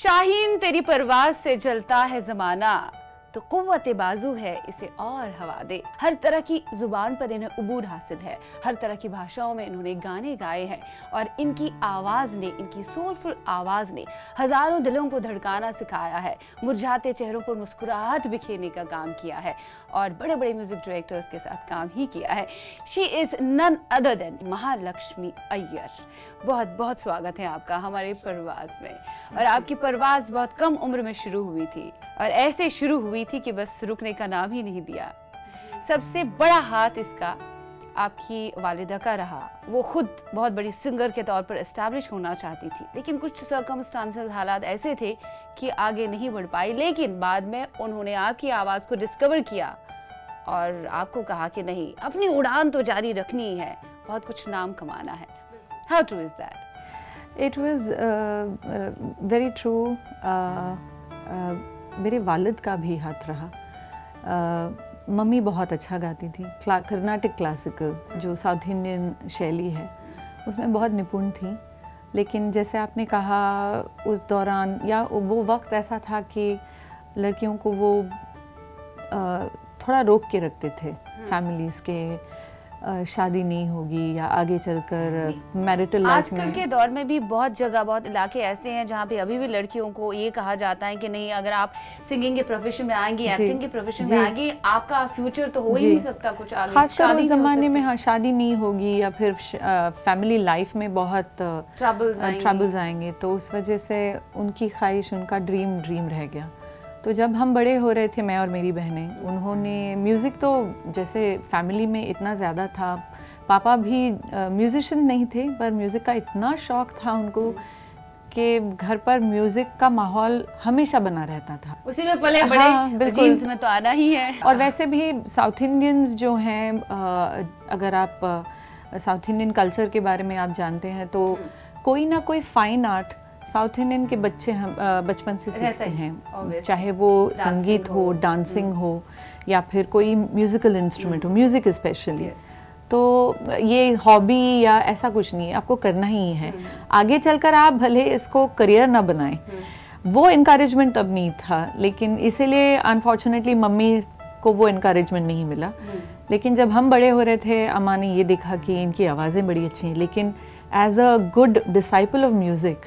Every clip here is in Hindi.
शाहीन तेरी परवाज से जलता है जमाना, तो कुव्वते बाजू है इसे और हवा दे। हर तरह की जुबान पर इन्हें उबूर हासिल है, हर तरह की भाषाओं में इन्होंने गाने गाए हैं और इनकी आवाज ने, इनकी सोलफुल आवाज ने हजारों दिलों को धड़काना सिखाया है, मुरझाते चेहरों पर मुस्कुराहट बिखेरने का काम किया है और बड़े बड़े म्यूजिक डायरेक्टर्स के साथ काम ही किया है। She is none other than Mahalakshmi Iyer. बहुत बहुत स्वागत है आपका हमारे परवाज में। और आपकी परवाज बहुत कम उम्र में शुरू हुई थी और ऐसे शुरू हुई थी कि बस रुकने का नाम ही नहीं दिया। सबसे बड़ा हाथ इसका आपकी वालिदा का रहा। वो खुद बहुत बड़ी सिंगर के तौर पर एस्टैब्लिश होना चाहती थी, लेकिन कुछ सर्कमस्टांसेस, हालात ऐसे थे कि आगे नहीं बढ़ पाई। लेकिन बाद में उन्होंने आपकी आवाज को डिस्कवर किया और आपको कहा कि नहीं, अपनी उड़ान तो जारी रखनी है, बहुत कुछ नाम कमाना है। How true is that? It was very true. मेरे वालिद का भी हाथ रहा। मम्मी बहुत अच्छा गाती थी, कर्नाटक क्लासिकल जो साउथ इंडियन शैली है उसमें बहुत निपुण थी। लेकिन जैसे आपने कहा, उस दौरान या वो वक्त ऐसा था कि लड़कियों को वो थोड़ा रोक के रखते थे फैमिलीज़ के, शादी नहीं होगी या आगे चलकर मैरिटल लाइफ में। आजकल के दौर में भी बहुत जगह, बहुत इलाके ऐसे हैं जहाँ पे अभी भी लड़कियों को ये कहा जाता है कि नहीं, अगर आप सिंगिंग के प्रोफेशन में आएंगी, एक्टिंग के प्रोफेशन में आएंगी, आपका फ्यूचर तो हो ही नहीं सकता कुछ आगे। खासकर उस जमाने में हाँ, शादी नहीं होगी या फिर फैमिली लाइफ में बहुत ट्रबल्स आएंगे, तो उस वजह से उनकी ख्वाहिश, उनका ड्रीम रह गया। तो जब हम बड़े हो रहे थे, मैं और मेरी बहनें, उन्होंने म्यूज़िक तो जैसे फैमिली में इतना ज़्यादा था, पापा भी म्यूज़िशियन नहीं थे, पर म्यूज़िक का इतना शौक़ था उनको कि घर पर म्यूज़िक का माहौल हमेशा बना रहता था। उसी में पले बड़े, हाँ, जीन्स में तो आना ही है। और वैसे भी साउथ इंडियंस जो हैं, अगर आप साउथ इंडियन कल्चर के बारे में आप जानते हैं तो कोई ना कोई फाइन आर्ट साउथ इंडियन के बच्चे हम बचपन से सीखते हैं, चाहे वो संगीत हो, डांसिंग हो या फिर कोई म्यूजिकल इंस्ट्रूमेंट हो, म्यूजिक स्पेशली। तो ये हॉबी या ऐसा कुछ नहीं है, आपको करना ही है। आगे चलकर आप भले इसको करियर ना बनाएं, वो इनकरेजमेंट तब नहीं था, लेकिन इसीलिए अनफॉर्चुनेटली मम्मी को वो इनकरेजमेंट नहीं मिला। लेकिन जब हम बड़े हो रहे थे, अम्मा ने ये देखा कि इनकी आवाज़ें बड़ी अच्छी हैं, लेकिन as a good disciple of music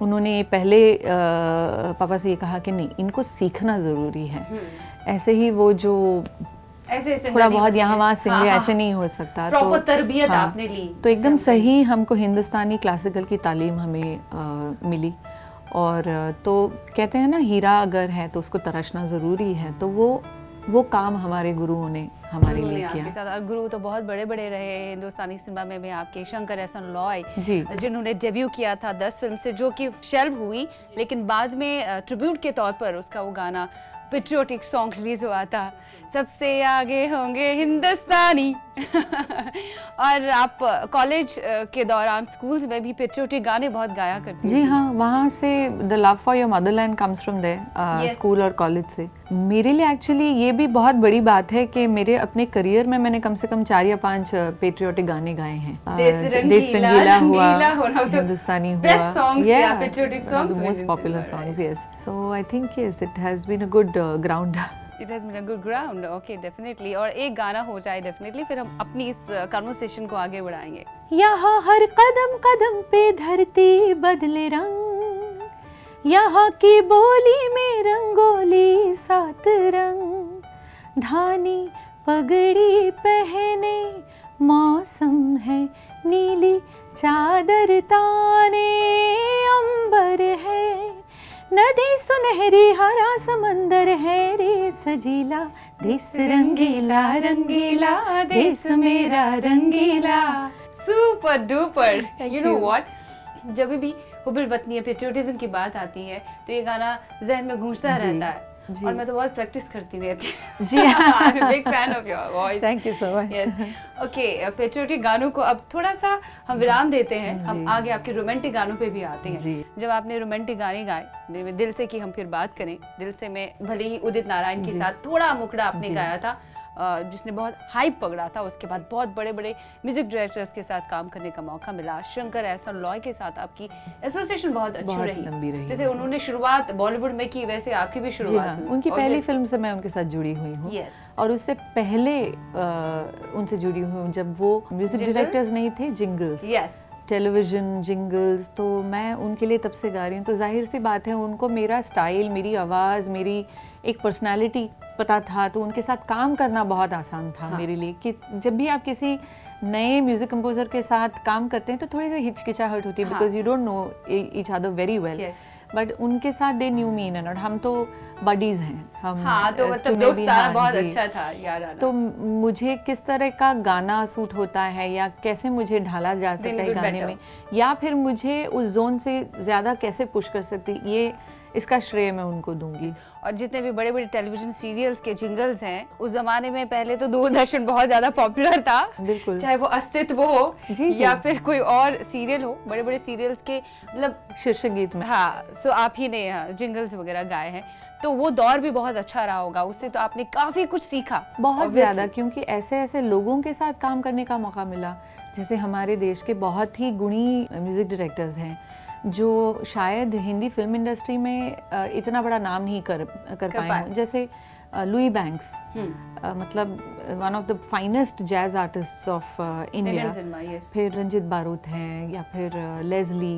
उन्होंने पहले पापा से ये कहा कि नहीं, इनको सीखना ज़रूरी है। ऐसे ही वो जो ऐसे थोड़ा बहुत यहाँ वहाँ सिंगे, ऐसे नहीं हो सकता। तो तरबियत आपने ली, तो एकदम सही हमको हिंदुस्तानी क्लासिकल की तालीम हमें मिली। और तो कहते हैं ना, हीरा अगर है तो उसको तराशना ज़रूरी है, तो वो काम हमारे गुरुओं ने हमारे लिए किया। और गुरु तो बहुत बड़े बड़े रहे हिंदुस्तानी सिनेमा में भी आपके, शंकर एहसान लॉय जिन्होंने डेब्यू किया था 10 फिल्म से, जो कि शेल्व हुई, लेकिन बाद में ट्रिब्यूट के तौर पर उसका वो गाना पेट्रियोटिक सॉन्ग रिलीज हुआ था, सबसे आगे होंगे हिंदुस्तानी। और आप कॉलेज के दौरान स्कूल्स में भी पेट्रियोटिक गाने बहुत गाया करती जी हाँ, वहाँ से the love for your motherland comes from there, school और कॉलेज से। मेरे लिए एक्चुअली ये भी बहुत बड़ी बात है कि मेरे अपने करियर में मैंने कम से कम 4 या 5 पेट्रियोटिक गाने गाए हैं। देश रंगीला हुआ, हिंदुस्तानी हुआ, most popular songs. Yes, so I think yes, it has been a good ground. It has been a good ground, okay, definitely। और एक गाना हो जाए definitely, फिर हम अपनी इस कन्वर्सेशन को आगे बढ़ाएंगे। यहाँ हर कदम कदम पे धरती बदले रंग, यहाँ की बोली में रंगोली 7 रंग, धानी पगड़ी पहने मौसम है नीली चादर ताने, अंबर है नदी सुनहरी, हरा समंदर है रे सजीला, देश रंगीला रंगीला, देश मेरा रंगीला। Super duper. You know what, जब भी हुब्बुल वतनी पेट्रियोटिज्म की बात आती है तो ये गाना जहन में गूंजता रहता है और मैं तो बहुत प्रैक्टिस करती रहती हूँ। जी, I am big fan of your voice. Thank you so much. Okay, patriotic गानों को अब थोड़ा सा हम विराम देते हैं, हम आगे आपके रोमांटिक गानों पे भी आते हैं। जब आपने रोमांटिक गाने गाए, दिल से की हम फिर बात करें, दिल से में भले ही उदित नारायण के साथ थोड़ा मुखड़ा आपने गाया था, जिसने बहुत हाइप पकड़ा था, उसके बाद बहुत बड़े बड़े म्यूजिक डायरेक्टर्स के साथ काम करने का मौका मिला। शंकर एहसान लॉय के साथ आपकी एसोसिएशन बहुत अच्छी लंबी रही। जैसे उन्होंने शुरुआत बॉलीवुड में की, वैसे आपकी भी शुरुआत हुई। उनकी पहली फिल्म से मैं उनके साथ जुड़ी हुई हूँ, और उससे पहले उनसे जुड़ी हुई हूँ जब वो म्यूजिक डायरेक्टर्स नहीं थे, जिंगल्स, टेलीविजन जिंगल्स, तो मैं उनके लिए तब से गा रही हूँ। तो जाहिर सी बात है उनको मेरा स्टाइल, मेरी आवाज़, मेरी एक पर्सनालिटी पता था, तो उनके साथ काम करना बहुत आसान था मेरे लिए। कि जब भी आप किसी नए म्यूजिक कंपोजर के साथ काम करते हैं तो थोड़ी सी हिचकिचाहट होती है, because you don't know each other very well, but उनके साथ they knew me in and out. हम तो बडीज हैं, हम तो मतलब दोस्ताना बहुत अच्छा था यार। तो मुझे किस तरह का गाना सूट होता है या कैसे मुझे ढाला जा सकता है गाने में, या फिर मुझे उस जोन से ज्यादा कैसे पुश कर सकती, ये इसका श्रेय मैं उनको दूंगी। और जितने भी बड़े बड़े टेलीविजन सीरियल्स के जिंगल्स हैं, उस जमाने में पहले तो दूरदर्शन बहुत ज्यादा पॉपुलर था, बिल्कुल, चाहे वो अस्तित्व हो या फिर कोई और सीरियल हो, बड़े बड़े सीरियल्स के मतलब शीर्षक गीत में। सो आप ही ने जिंगल्स वगैरह गाए हैं, तो वो दौर भी बहुत अच्छा रहा होगा, उससे तो आपने काफी कुछ सीखा। बहुत ज्यादा, क्योंकि ऐसे ऐसे लोगों के साथ काम करने का मौका मिला। जैसे हमारे देश के बहुत ही गुणी म्यूजिक डायरेक्टर्स हैं जो शायद हिंदी फिल्म इंडस्ट्री में इतना बड़ा नाम नहीं कर पाए हों, जैसे लुई बैंक्स, मतलब one of the finest jazz artists of India. फिर रंजित बारूद हैं, या फिर लेस्ली,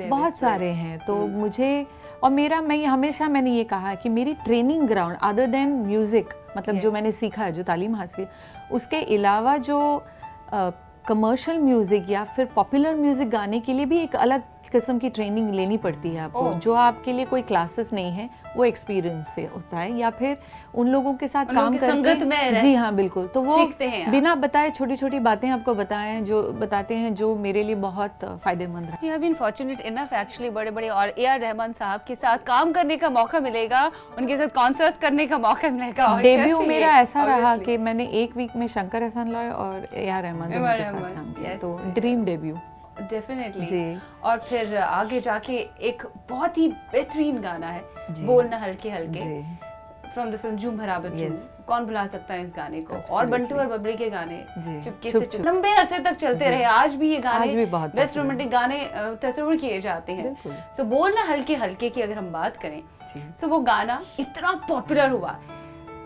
बहुत सारे हैं। तो मुझे और मैंने ये कहा कि मेरी training ground other than music, मतलब जो मैंने सीखा है, जो तालीम हासिल की, उसके अलावा जो कमर्शियल म्यूजिक या फिर पॉपुलर म्यूजिक गाने के लिए भी एक अलग किस्म की ट्रेनिंग लेनी पड़ती है आपको, जो आपके लिए कोई क्लासेस नहीं है, वो एक्सपीरियंस से होता है, या फिर उन लोगों के साथ काम करके। जी हाँ, बिल्कुल। तो वो बिना बताए छोटी छोटी बातें आपको बताते हैं जो मेरे लिए बहुत फायदेमंद है। You have been fortunate enough actually, बड़े बड़े और ए.आर. रहमान साहब के साथ काम करने का मौका मिलेगा, उनके साथ कॉन्सर्ट करने का मौका मिलेगा। डेब्यू मेरा ऐसा रहा कि मैंने एक वीक में शंकर एहसान लॉय और ए.आर. रहमान के साथ काम किया, तो ड्रीम डेब्यू डेफिनेटली। और फिर आगे जाके एक बहुत ही बेहतरीन गाना है, बोलना हल्के हल्के, फ्रॉम द फिल्म झूम बराबर झूम। कौन भुला सकता है इस गाने को। और बंटू और बबली के गाने चुपके से चुप लंबे अरसे तक चलते रहे, आज भी ये गाने बेस्ट रोमांटिक गाने तस्वीर किए जाते हैं। सो बोलना हल्के हल्के की अगर हम बात करें, सो वो गाना इतना पॉपुलर हुआ,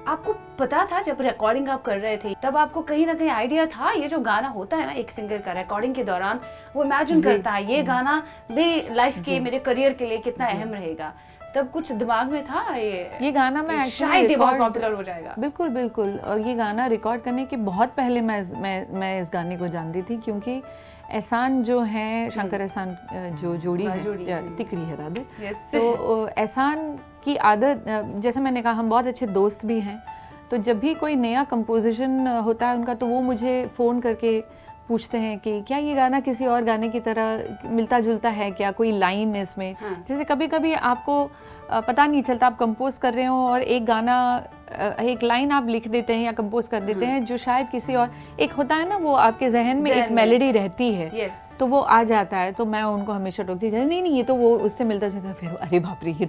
आपको पता था जब रिकॉर्डिंग आप कर रहे थे, तब आपको कहीं ना कहीं आइडिया था ये जो गाना होता है ना एक सिंगर का, रिकॉर्डिंग के दौरान वो इमेजिन करता है ये गाना मेरी लाइफ के, मेरे करियर के लिए कितना अहम रहेगा, तब कुछ दिमाग में था ये गाना मैं शायद बहुत पॉपुलर हो जाएगा। बिल्कुल बिल्कुल। और ये गाना रिकॉर्ड करने के बहुत पहले मैं इस गाने को जानती थी, क्योंकि एहसान जो है, शंकर एहसान जो जोड़ी है, तिकड़ी है राधे, तो एहसान की आदत, जैसे मैंने कहा, हम बहुत अच्छे दोस्त भी हैं, तो जब भी कोई नया कंपोजिशन होता है उनका, तो वो मुझे फ़ोन करके पूछते हैं कि क्या ये गाना किसी और गाने की तरह मिलता जुलता है, क्या कोई लाइन है इसमें। जैसे कभी कभी आपको पता नहीं चलता, आप कंपोज कर रहे हो और एक गाना, एक लाइन आप लिख देते हैं या कंपोज कर देते हैं जो शायद किसी और, एक होता है ना वो आपके जहन में एक मेलोडी रहती है, तो वो आ जाता है। तो मैं उनको हमेशा टोकती थी, नहीं ये तो वो उससे मिलता जुलता है। फिर अरे बाप रे, ये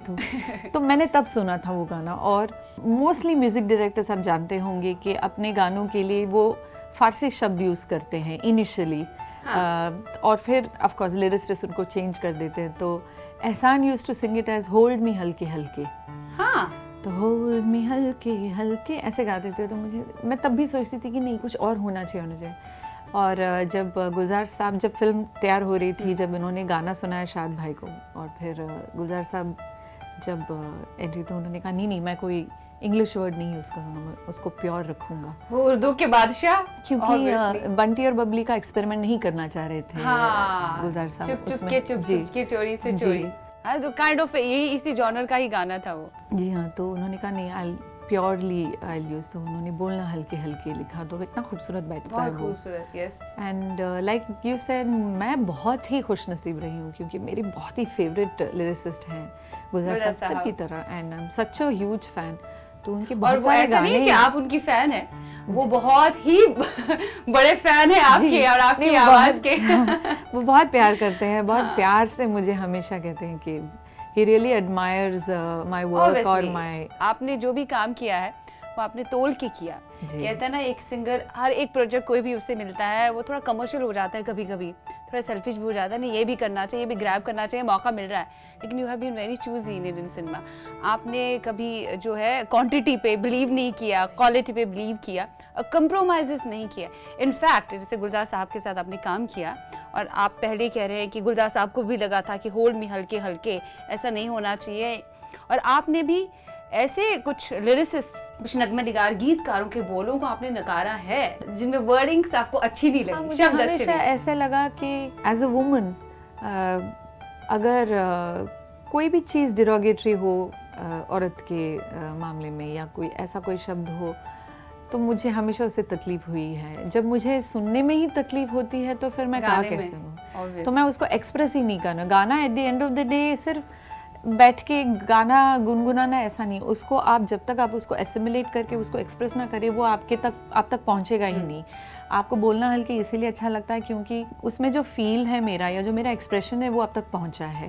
तो मैंने तब सुना था वो गाना। और मोस्टली म्यूजिक डायरेक्टर्स आप जानते होंगे कि अपने गानों के लिए वो फारसी शब्द यूज़ करते हैं इनिशियली, और फिर ऑफ कोर्स लिरिसिस्ट उनको चेंज कर देते हैं। तो Ehsaan used to sing it as hold me हल्के हल्के, तो होल्ड मी हल्के हल्के ऐसे गाते थे। तो मैं तब भी सोचती थी कि नहीं, कुछ और होना चाहिए। और जब गुलजार साहब, जब फिल्म तैयार हो रही थी, जब इन्होंने गाना सुनाया शाद भाई को, और फिर गुलजार साहब जब एंट्री, तो उन्होंने कहा नहीं मैं कोई इंग्लिश वर्ड नहीं यूज करूँगा, उसको प्योर रखूंगा। वो उर्दू के बादशाह, क्योंकि बंटी और बबली का एक्सपेरिमेंट नहीं करना चाह रहे थे गुलजार साहब। चुप के चोरी से चोरी, तो काइंड ऑफ यही इसी जॉनर का ही गाना था वो। जी हाँ, तो उन्होंने कहा नहीं, आई प्योरली आई यूज, तो उन्होंने बोलना हल्के हल्के लिखा, तो इतना खूबसूरत बैठता है वो। खूबसूरत, yes. And like you said, मैं बहुत ही खुशनसीब रही हूँ, क्योंकि मेरी बहुत ही फेवरेट लिरिसिस्ट हैं गुलजार साहब की तरह, and I am such a huge fan. तो उनके बहुत सारे गाने, नहीं कि आप उनकी फैन हैं, वो बहुत ही बड़े फैन हैं आपके और आपकी आवाज के। वो बहुत प्यार करते हैं, बहुत प्यार से मुझे हमेशा कहते हैं कि he really admires my work और my। आपने जो भी काम किया है वो आपने तोल के किया। कहते हैं ना एक सिंगर, हर एक प्रोजेक्ट कोई भी उससे मिलता है वो थोड़ा कमर्शियल हो जाता है, कभी कभी थोड़ा सेल्फिश भी हो जाता है, नहीं ये भी करना चाहिए, ये भी ग्रैब करना चाहिए, मौका मिल रहा है। लेकिन you have been very choosy in Indian cinema. आपने कभी जो है क्वांटिटी पे बिलीव नहीं किया, क्वालिटी पे बिलीव किया, कंप्रोमाइजेस नहीं किया। इनफैक्ट जैसे गुलजार साहब के साथ आपने काम किया और आप पहले कह रहे हैं कि गुलजार साहब को भी लगा था कि होल्ड मी हल्के हल्के, ऐसा नहीं होना चाहिए, और आपने भी ऐसे कुछ लिरिसिस्ट, कुछ नगमे निगार गीतकारों के बोलों को आपने नकारा है जिनमें वर्डिंग्स आपको अच्छी नहीं लगी। मुझे हमेशा ऐसा लगा कि एज अ वुमन अगर कोई भी चीज़ डिरोगेटरी हो औरत के मामले में, या कोई ऐसा कोई शब्द हो, तो मुझे हमेशा उससे तकलीफ हुई है। जब मुझे सुनने में ही तकलीफ होती है तो फिर मैं कहा कैसे सुनूं? तो मैं उसको एक्सप्रेस ही नहीं करना। गाना at the end of the day सिर्फ बैठ के गाना गुनगुनाना ऐसा नहीं, उसको आप जब तक आप उसको एसिमुलेट करके उसको एक्सप्रेस ना करें, वो आप तक पहुंचेगा ही नहीं। आपको बोलना हल्के इसीलिए अच्छा लगता है क्योंकि उसमें जो फील है मेरा, या जो मेरा एक्सप्रेशन है, वो अब तक पहुंचा है।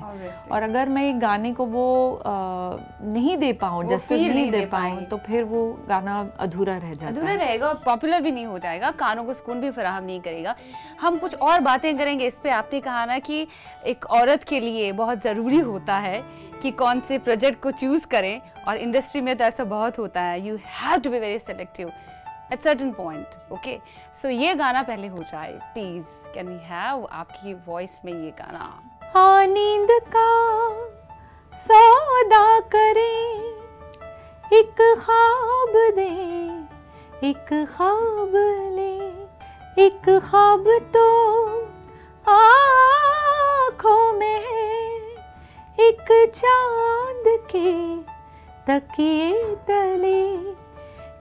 और अगर मैं एक गाने को वो नहीं दे पाऊँ, जस्टिस नहीं दे पाऊँ, तो फिर वो गाना अधूरा रह जाता है, अधूरा रहेगा और पॉपुलर भी नहीं हो जाएगा, कानों को सुकून भी फराहम नहीं करेगा। हम कुछ और बातें करेंगे इस पे। आपने कहा ना कि एक औरत के लिए बहुत ज़रूरी होता है कि कौन से प्रोजेक्ट को चूज करें, और इंडस्ट्री में तो ऐसा बहुत होता है, you have to be very selective at certain point. Okay, so ये गाना पहले हो जाए प्लीज, कैन वी हैव आपकी वॉइस में ये गाना? हाँ, नींद का सौदा करें, एक ख्वाब दे, एक ख्वाब ले, एक ख्वाब तो आँखों में है, एक चांद के तकिए तले,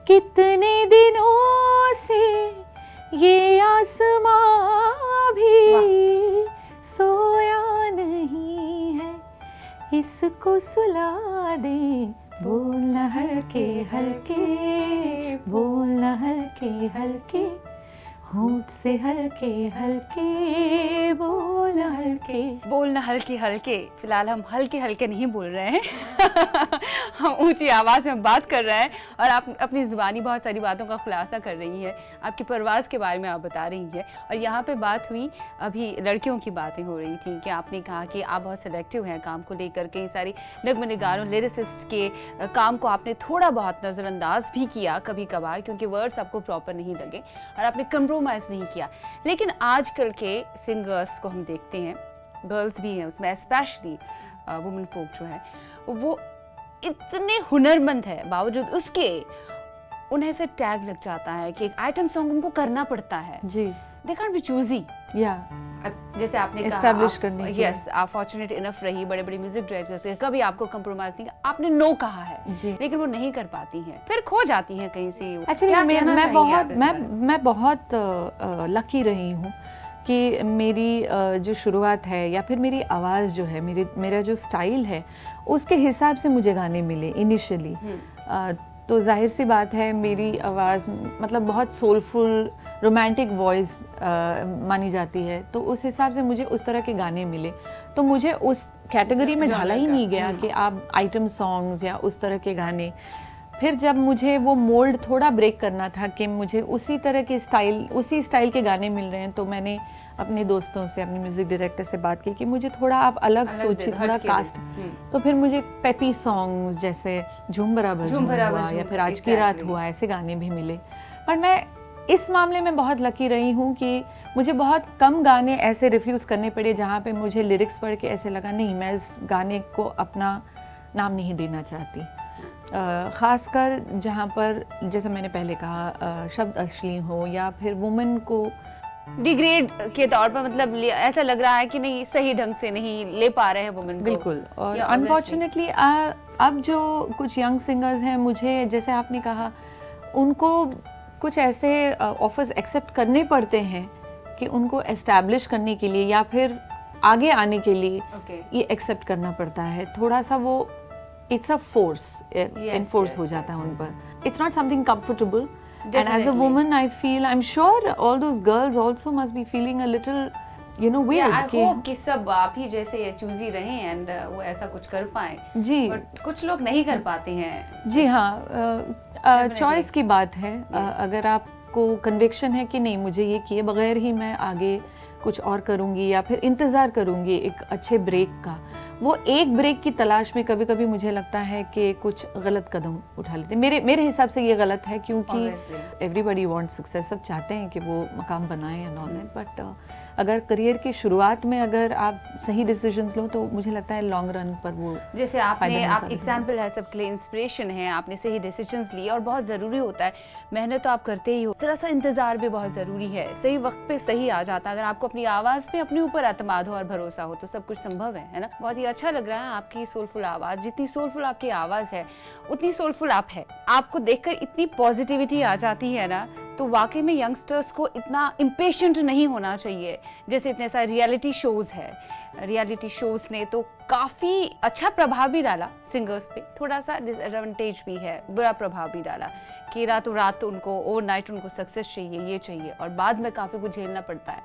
कितने दिनों से ये आसमां भी सोया नहीं है, इसको सुला दे, बोलना हल्के हल्के, बोलना हल्के हल्के, होंठ से हल्के हल्के, बोलना हल्के, बोलना हल्के हल्के। फिलहाल हम हल्के हल्के नहीं बोल रहे हैं हम ऊंची आवाज में बात कर रहे हैं, और आप अपनी जुबानी बहुत सारी बातों का खुलासा कर रही है, आपकी परवाज़ के बारे में आप बता रही है। और यहाँ पे बात हुई, अभी लड़कियों की बातें हो रही थी कि आपने कहा कि आप बहुत सिलेक्टिव हैं काम को लेकर के, सारी नगमे निगारों लिरिसिस्ट के काम को आपने थोड़ा बहुत नज़रअंदाज भी किया कभी कभार, क्योंकि वर्ड्स आपको प्रॉपर नहीं लगे और आपने कंप्रोमाइज़ नहीं किया। लेकिन आजकल के सिंगर्स को हम देखते हैं, गर्ल्स भी हैं उसमें, स्पेशली वुमेन फोक जो है, वो इतने हुनरमंद है, बावजूद उसके उन्हें फिर टैग लग जाता है कि एक आइटम सॉन्ग उनको करना पड़ता है। जी, दे कांट बी चूजी। या जैसे आपने एस्टैब्लिश करने के लिए। यस, आप फॉर्चुनेट इनफ रही, बड़े बड़े म्यूजिक डायरेक्टर्स से कभी आपको कंप्रोमाइज नहीं, आपने नो कहा है जी, लेकिन वो नहीं कर पाती हैं, फिर खो जाती हैं कहीं से। एक्चुअली मैं बहुत लकी रही हूँ कि मेरी जो शुरुआत है, या फिर मेरी आवाज़ जो है, मेरा जो स्टाइल है, उसके हिसाब से मुझे गाने मिले इनिशियली। तो जाहिर सी बात है मेरी आवाज़ मतलब बहुत सोलफुल रोमांटिक वॉइस मानी जाती है, तो उस हिसाब से मुझे उस तरह के गाने मिले। तो मुझे उस कैटेगरी में ढाला ही नहीं गया कि आप आइटम सॉन्ग्स या उस तरह के गाने। फिर जब मुझे वो मोल्ड थोड़ा ब्रेक करना था कि मुझे उसी तरह के उसी स्टाइल के गाने मिल रहे हैं, तो मैंने अपने दोस्तों से, अपने म्यूजिक डायरेक्टर से बात की कि मुझे थोड़ा आप अलग सोचिए, थोड़ा कास्ट। तो फिर मुझे पेपी सॉन्ग्स जैसे झूम बराबर हुआ, या फिर आज की रात हुआ, ऐसे गाने भी मिले। पर मैं इस मामले में बहुत लकी रही हूँ कि मुझे बहुत कम गाने ऐसे रिफ्यूज़ करने पड़े जहाँ पे मुझे लिरिक्स पढ़ के ऐसे लगा नहीं, मैं इस गाने को अपना नाम नहीं देना चाहती। ख़ासकर जहाँ पर, जैसे मैंने पहले कहा, शब्द अश्लील हो या फिर वुमेन को डिग्रेड के तौर पर, मतलब ऐसा लग रहा है कि नहीं, सही ढंग से नहीं ले पा रहे हैं वुमेन को। बिल्कुल। और अनफॉर्चुनेटली अब जो कुछ यंग सिंगर्स हैं, मुझे जैसे आपने कहा, उनको कुछ ऐसे ऑफर्स एक्सेप्ट करने पड़ते हैं कि उनको एस्टैब्लिश करने के लिए या फिर आगे आने के लिए ये एक्सेप्ट करना पड़ता है। थोड़ा सा वो इट्स अ फोर्स, इनफोर्स हो जाता है उन पर। It's not something comfortable, and as a woman I feel, I'm sure all those girls also must be feeling a little you know weird कि सब आप ही जैसे चूजी रहे एंड वो ऐसा कुछ कर पाए जी, बट कुछ लोग नहीं कर पाते हैं। जी हाँ, चॉइस की बात है। अगर आपको कन्विक्शन है कि नहीं मुझे ये किए बगैर ही मैं आगे कुछ और करूँगी या फिर इंतज़ार करूँगी एक अच्छे ब्रेक का, वो एक ब्रेक की तलाश में कभी कभी मुझे लगता है कि कुछ गलत कदम उठा लेते हैं। मेरे हिसाब से ये गलत है, क्योंकि एवरीबडी वांट्स सक्सेस, सब चाहते हैं कि वो मकाम बनाएं एंड ऑल दैट, बट अगर करियर की शुरुआत में अगर आप सही डिसीजंस लो तो मुझे लगता है लॉन्ग रन पर वो, जैसे आपने, आप एग्जाम्पल है, सबके लिए इंस्पिरेशन है, आपने सही डिसीजंस लिए और बहुत ज़रूरी होता है, मेहनत तो आप करते ही हो, जरा सा इंतज़ार भी बहुत ज़रूरी है, सही वक्त पे सही आ जाता है। अगर आपको अपनी आवाज़ पे अपने ऊपर एतमाद हो और भरोसा हो तो सब कुछ संभव है ना। बहुत ही अच्छा लग रहा है आपकी सोलफुल आवाज़, जितनी सोलफुल आपकी आवाज़ है उतनी सोलफुल आप है। आपको देखकर इतनी पॉजिटिविटी आ जाती है ना, तो वाकई में यंगस्टर्स को इतना इम्पेशेंट नहीं होना चाहिए। जैसे इतने सारे रियलिटी शोज़ है, रियलिटी शोज़ ने तो काफ़ी अच्छा प्रभाव भी डाला सिंगर्स पे, थोड़ा सा डिसएडवांटेज भी है, बुरा प्रभाव भी डाला कि रातों रात उनको ओवरनाइट उनको सक्सेस चाहिए, ये चाहिए, और बाद में काफ़ी कुछ झेलना पड़ता है।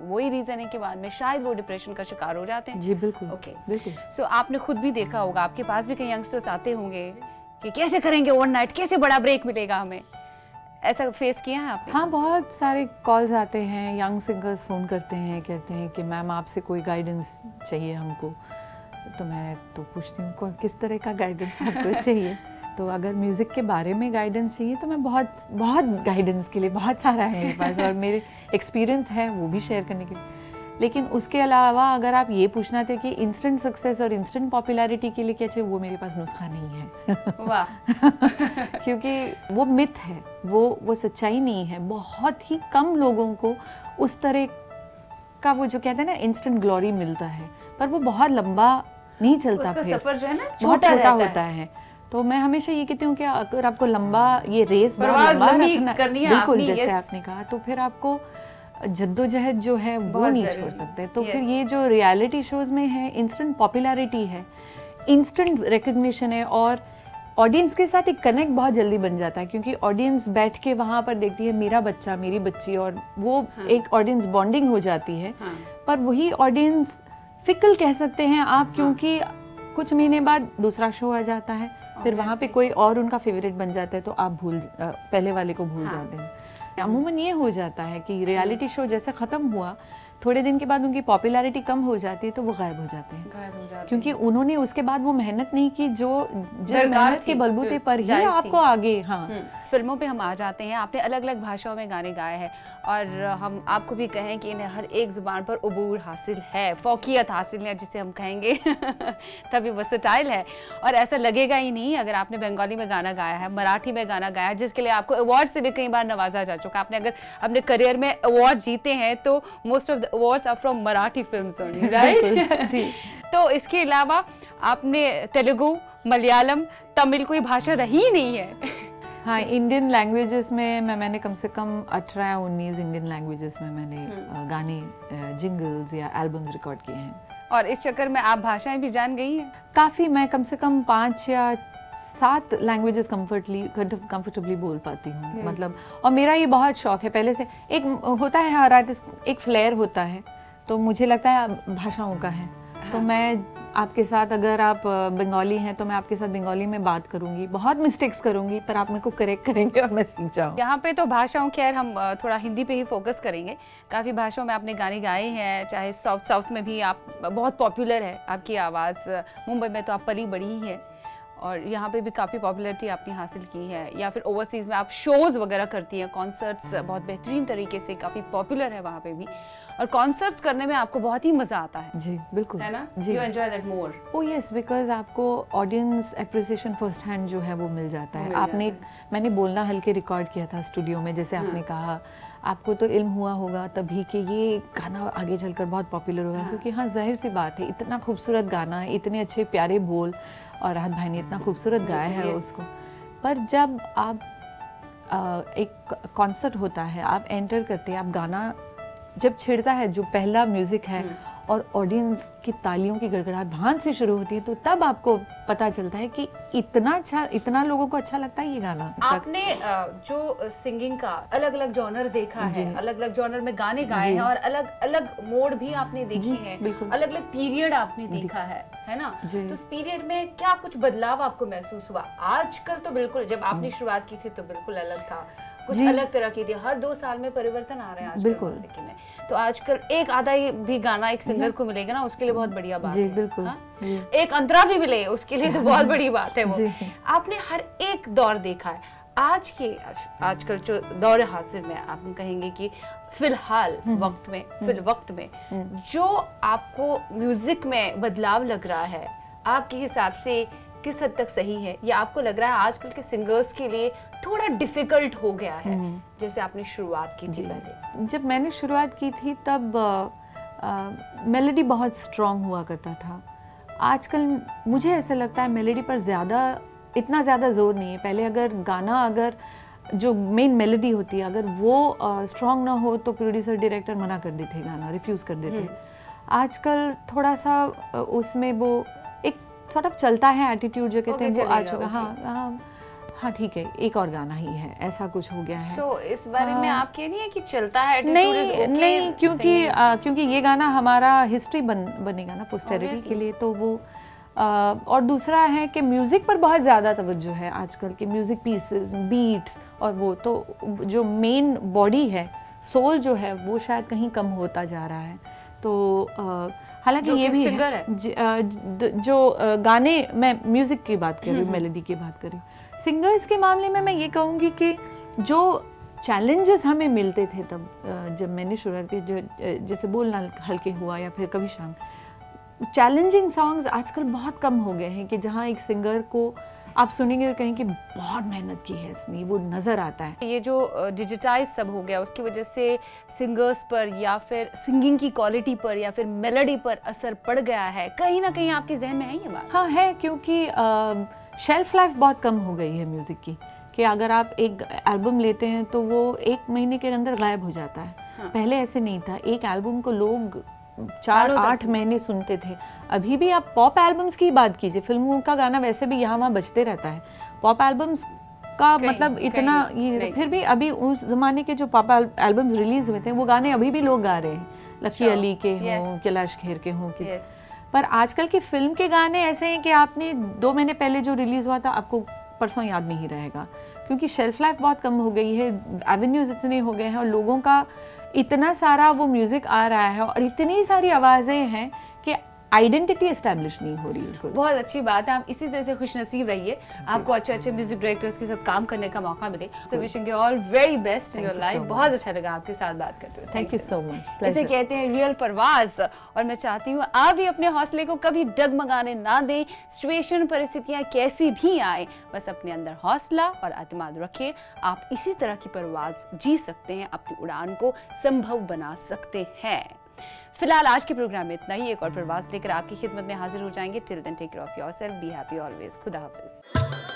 वही रीज़न है कि बाद में शायद वो डिप्रेशन का शिकार हो जाते हैं। जी बिल्कुल, ओके बिल्कुल। सो आपने खुद भी देखा होगा, आपके पास भी कई यंगस्टर्स आते होंगे कि कैसे करेंगे ओवरनाइट, कैसे बड़ा ब्रेक मिलेगा हमें, ऐसा फेस किया है आपने? हाँ, बहुत सारे कॉल्स आते हैं, यंग सिंगर्स फ़ोन करते हैं, कहते हैं कि मैम आपसे कोई गाइडेंस चाहिए हमको। तो मैं तो पूछती हूँ किस तरह का गाइडेंस आपको चाहिए। तो अगर म्यूज़िक के बारे में गाइडेंस चाहिए तो मैं बहुत गाइडेंस के लिए बहुत सारा है मेरे पास और मेरे एक्सपीरियंस है वो भी शेयर करने के लिए। लेकिन उसके अलावा अगर आप ये पूछना थे कि इंस्टेंट सक्सेस और इंस्टेंट पॉपुलैरिटी के लिए क्या चाहिए, वो मेरे पास नुस्खा नहीं है। वाह। क्योंकि वो मिथ है, वो सच्चाई नहीं है। बहुत ही कम लोगों को उस तरह का वो जो कहते हैं ना इंस्टेंट ग्लोरी मिलता है, पर वो बहुत लंबा नहीं चलता, उसका फिर सफर जो है ना बहुत छोटा होता है। तो मैं हमेशा ये कहती हूँ कि अगर आपको लंबा ये रेस बहुत लंबा रखना बिल्कुल जैसे आपने कहा, तो फिर आपको जद्दोजहद जो है वो नहीं छोड़ सकते। तो फिर ये जो रियलिटी शोज में है इंस्टेंट पॉपुलैरिटी है, इंस्टेंट रिकग्निशन है और ऑडियंस के साथ एक कनेक्ट बहुत जल्दी बन जाता है, क्योंकि ऑडियंस बैठ के वहाँ पर देखती है मेरा बच्चा मेरी बच्ची, और वो एक ऑडियंस बॉन्डिंग हो जाती है। पर वही ऑडियंस फिकल कह सकते हैं आप, क्योंकि कुछ महीने बाद दूसरा शो आ जाता है, फिर वहाँ पे कोई और उनका फेवरेट बन जाता है, तो आप पहले वाले को भूल जाते हैं। अमूमन ये हो जाता है कि रियलिटी शो जैसे ख़त्म हुआ, थोड़े दिन के बाद उनकी पॉपुलैरिटी कम हो जाती है, तो वो गायब हो जाते हैं, क्योंकि उन्होंने उसके बाद वो मेहनत नहीं की जो मेहनत के बलबूते पर ही आपको आगे। हाँ, फिल्मों पे हम आ जाते हैं, आपने अलग अलग भाषाओं में गाने गाए हैं और हम आपको भी कहें कि इन्हें हर एक जुबान पर उबूर हासिल है, फौकियत हासिल है जिसे हम कहेंगे तभी वर्सेटाइल है। और ऐसा लगेगा ही नहीं अगर आपने बंगाली में गाना गाया है, मराठी में गाना गाया है, जिसके लिए आपको अवार्ड से भी कई बार नवाजा जा चुका। आपने अगर अपने करियर में अवार्ड जीते हैं तो most of the awards are from Marathi films only, right? जी। तो इसके अलावा आपने तेलुगु, मलयालम, तमिल कोई भाषा रही ही नहीं है। हाँ, इंडियन लैंग्वेजेस में मैंने कम से कम 18-19 इंडियन लैंग्वेजेस में मैंने गाने, जिंगल्स या एल्बम्स रिकॉर्ड किए हैं। और इस चक्कर में आप भाषाएं भी जान गई हैं काफ़ी। मैं कम से कम 5 या 7 लैंग्वेजेस कंफर्टेबली बोल पाती हूँ, मतलब। और मेरा ये बहुत शौक है पहले से। एक होता है हर आर्टिस्ट, एक फ्लेयर होता है, तो मुझे लगता है भाषाओं का है। तो मैं आपके साथ, अगर आप बंगाली हैं तो मैं आपके साथ बंगाली में बात करूंगी, बहुत मिस्टेक्स करूंगी, पर आप मेरे को करेक्ट करेंगे और मैं सीख जाऊँ। यहाँ पे तो भाषाओं, खैर हम थोड़ा हिंदी पे ही फोकस करेंगे। काफ़ी भाषाओं में आपने गाने गाए हैं, चाहे साउथ में भी आप बहुत पॉपुलर है आपकी आवाज़। मुंबई में तो आप पली बड़ी ही है और यहाँ पे भी काफ़ी पॉपुलैरिटी आपने हासिल की है, या फिर ओवरसीज़ में आप शोज़ वगैरह करती हैं, कॉन्सर्ट्स बहुत बेहतरीन तरीके से, काफ़ी पॉपुलर है वहाँ पे भी। और कॉन्सर्ट्स करने में आपको बहुत ही मज़ा आता है। जी बिल्कुल, है ना? जी, you enjoy that more. Oh yes, because आपको ऑडियंस एप्रिसिएशन फर्स्ट हैंड जो है वो मिल जाता है। मैंने बोलना हल्के रिकॉर्ड किया था स्टूडियो में, जैसे आपने कहा, आपको तो इल्म हुआ होगा तभी कि ये गाना आगे चलकर बहुत पॉपुलर होगा। क्योंकि हाँ, जाहिर सी बात है, इतना खूबसूरत गाना है, इतने अच्छे प्यारे बोल, और राहत भाई ने इतना खूबसूरत गाया है उसको। पर जब आप एक कॉन्सर्ट होता है, आप एंटर करते हैं, आप गाना जब छिड़ता है, जो पहला म्यूजिक है, और ऑडियंस की तालियों की गड़गड़ाहट वहाँ से शुरू होती है, तो तब आपको पता चलता है कि इतना अच्छा, इतना लोगों को अच्छा लगता है ये गाना। आपने जो सिंगिंग का अलग अलग जॉनर देखा है, अलग अलग जॉनर में गाने गाए हैं और अलग अलग मोड भी आपने देखे हैं, अलग अलग पीरियड आपने देखा है ना? तो इस पीरियड में क्या कुछ बदलाव आपको महसूस हुआ? आजकल तो बिल्कुल, जब आपने शुरुआत की थी तो बिल्कुल अलग था, कुछ अलग तरह की थी, हर 2 साल में परिवर्तन आ रहे हैं आजकल मौसीकी में। तो आजकल एक आधा भी गाना एक सिंगर को मिलेगा ना, उसके लिए बहुत बढ़िया बात है। बिल्कुल। एक अंतरा भी मिले उसके लिए तो बहुत बड़ी बात है वो। आपने हर एक दौर देखा है। आजकल जो दौर हासिल में आप कहेंगे कि फिलहाल वक्त में जो आपको म्यूजिक में बदलाव लग रहा है, आपके हिसाब से किस हद तक सही है, या आपको लग रहा है आजकल के सिंगर्स के लिए थोड़ा डिफिकल्ट हो गया है जैसे आपने शुरुआत की थी पहले? जब मैंने शुरुआत की थी तब मेलोडी बहुत स्ट्रांग हुआ करता था। आजकल मुझे ऐसा लगता है मेलोडी पर इतना ज़्यादा जोर नहीं है। पहले अगर जो मेन मेलोडी होती है अगर वो स्ट्रांग ना हो तो प्रोड्यूसर डायरेक्टर मना कर देते, गाना रिफ्यूज़ कर देते। आजकल थोड़ा सा उसमें वो एक सॉर्ट ऑफ चलता है एटीट्यूड जो कहते हैं वो आ चुका। हाँ ठीक है, एक और गाना ही है, ऐसा कुछ हो गया है। इस बारे में आप कह रही हैं कि चलता है नहीं, क्योंकि ये गाना हमारा हिस्ट्री बनेगा ना पोस्टेरिटी के लिए, तो वो और दूसरा है कि म्यूज़िक पर बहुत ज़्यादा तवज्जो है आजकल के, म्यूज़िक पीसेस, बीट्स, और वो तो जो मेन बॉडी है, सोल जो है वो शायद कहीं कम होता जा रहा है। तो हालांकि ये भी है जो गाने, मैं म्यूज़िक की बात कर रही हूँ, मेलोडी की बात कर रही हूँ। सिंगर्स के मामले में मैं ये कहूँगी कि जो चैलेंजेस हमें मिलते थे तब जब मैंने शुरुआत की, जैसे बोलना हल्के हुआ या फिर कभी शाम, चैलेंजिंग सॉन्ग्स आजकल बहुत कम हो गए हैं कि जहाँ एक सिंगर को आप सुनेंगे और कहें कि बहुत मेहनत की है इसने, वो नज़र आता है। ये जो डिजिटाइज सब हो गया उसकी वजह से सिंगर्स पर या फिर सिंगिंग की क्वालिटी पर या फिर मेलोडी पर असर पड़ गया है, कहीं ना कहीं आपके जहन में है ये बात? हाँ है, क्योंकि शेल्फ लाइफ बहुत कम हो गई है म्यूज़िक की, कि अगर आप एक एल्बम लेते हैं तो वो 1 महीने के अंदर गायब हो जाता है। हाँ। पहले ऐसे नहीं था, एक एल्बम को लोग 4-8 महीने सुनते थे। अभी भी आप पॉप एल्बम्स की बात कीजिए, फिल्मों का गाना वैसे भी यहाँ वहाँ बजते रहता है, पॉप एल्बम्स का मतलब इतना ये, फिर भी अभी उस जमाने के जो पॉप एल्बम्स रिलीज हुए थे वो गाने अभी भी लोग गा रहे हैं, लकी अली के हों, कैलाश खेर के हों, पर आजकल की फिल्म के गाने ऐसे हैं कि आपने 2 महीने पहले जो रिलीज हुआ था आपको परसों याद नहीं रहेगा, क्योंकि शेल्फ लाइफ बहुत कम हो गई है, एवेन्यूज इतने हो गए हैं और लोगों का इतना सारा वो म्यूजिक आ रहा है और इतनी सारी आवाज़ें हैं कि आइडेंटिटी एस्टैब्लिश नहीं हो रही है। बहुत अच्छी बात है, आप इसी तरह से खुशनसीब रहिए, आपको अच्छे म्यूजिक डायरेक्टर्स के साथ काम करने का मौका मिले। So wishing you all very best in your life. बहुत अच्छा लगा आपके साथ बात करते हुए। Thank you so much. इसे कहते हैं रियल परवाज़, और मैं चाहती हूँ आप भी अपने हौसले को कभी डगमगाने ना दें। सिचुएशन, परिस्थितियाँ कैसी भी आए, बस अपने अंदर हौसला और एतमाद रखिए। आप इसी तरह की परवाज़ जी सकते हैं, अपनी उड़ान को संभव बना सकते हैं। फिलहाल आज के प्रोग्राम में इतना ही। एक और प्रवास लेकर आपकी खिदमत में हाजिर हो जाएंगे। Till then take care of yourself, be happy always. खुदा हाफिज।